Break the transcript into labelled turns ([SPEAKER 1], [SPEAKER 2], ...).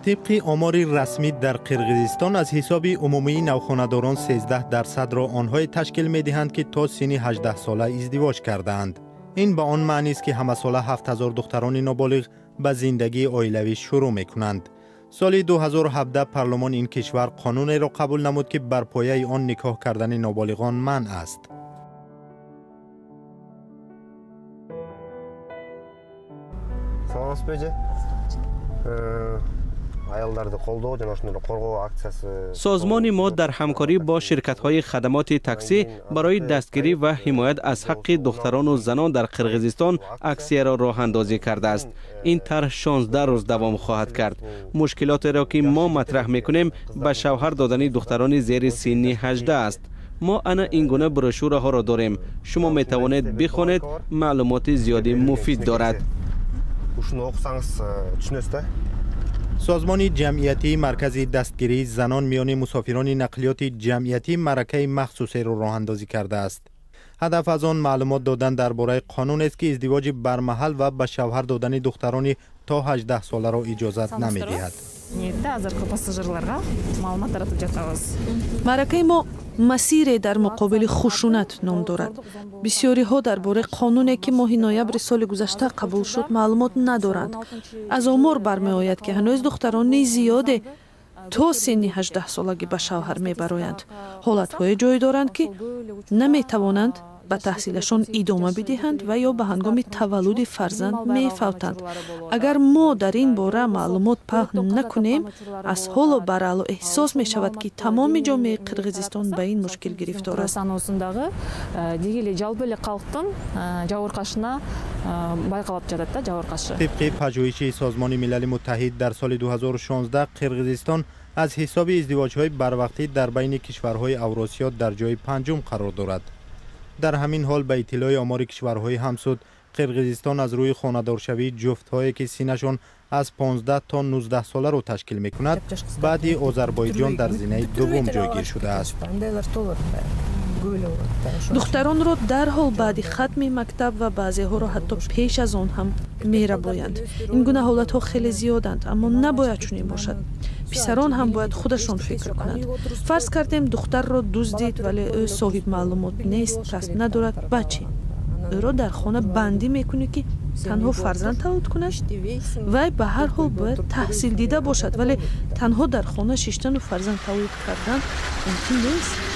[SPEAKER 1] طبق آمار رسمی در قرقیزستان از حساب عمومی نوخانه‌داران 13% را آنهای تشکیل می‌دهند که تا سن 18 ساله ازدواج کردند. این به آن معنی است که همه ساله 7000 دختران نابالغ به زندگی عائلوی شروع می‌کنند. سال 2017 پارلمان این کشور قانونی را قبول نمود که بر پایه آن نکاح کردن نابالغان منع است.
[SPEAKER 2] سازمان ما در همکاری با شرکت‌های خدمات تاکسی برای دستگیری و حمایت از حق دختران و زنان در قرقیزستان اکسیه را راه اندازی کرده است. این طرح 16 روز دوام خواهد کرد. مشکلات را که ما مطرح می‌کنیم به شوهر دادن دختران زیر سن 18 است. ما انا این گونه بروشورها را داریم. شما می توانید بخوانید، معلومات زیادی مفید دارد.
[SPEAKER 1] سازمان جمعیتی مرکز دستگیری زنان میان مسافران نقلیات جمعیتی مرکه مخصوصی را راه اندازی کرده است. هدف از آن معلومات دادن درباره قانون است که ازدواج برمحل و به شوهر دادن دختران تا 18 ساله را اجازت نمی‌دهد.
[SPEAKER 3] مرکه ما مسیر در مقابل خشونت نام دارد. بسیاری ها درباره قانونی که ماه نوامبر سال گذشته قبول شد معلومات ندارند. از آمار برمی آید که هنوز دختران زیاده تا سن 18 سالگی به شوهر میبرایند. حالت‌های جای دارند که نمیتوانند به تحصیلشان ادامه بدهند و یا به هنگام تولد فرزند میفوتند. اگر ما در این باره معلومات پخش نکنیم، از حال و برحال احساس می شود که تمام جامعه قرقیزستان به این مشکل گرفتار است.
[SPEAKER 1] طبق پژوهش سازمان ملل متحد در سال 2016 قرقیزستان از حساب ازدواج‌های بروقتی در بین کشورهای اوراسیا در جای پنجم قرار دارد. در همین حال به اطلاع آمار کشورهای همسود، قرقیزستان از روی خانه‌دارشوی جفت‌هایی که سنشان از 15 تا 19 ساله را تشکیل می‌کند، بعد آذربایجان در زینه دوم جایگیر شده است.
[SPEAKER 3] دختران را در حال بعد ختم مکتب و بعضی ها را حتی پیش از آن هم می‌ربایند. این گونه حالت ها خیلی زیادند، اما نباید چنین باشد. پسران هم باید خودشان فکر کنند. فرض کردیم دختر را دزدید ولی او صاحب معلومات نیست، پس ندارد بچه. او را در خانه بندی میکنه که تنها فرزند تولد کند. وی به هر حال باید تحصیل دیده باشد، ولی تنها در خانه شیشتن و فرزند تولد کردن ممکن نیست.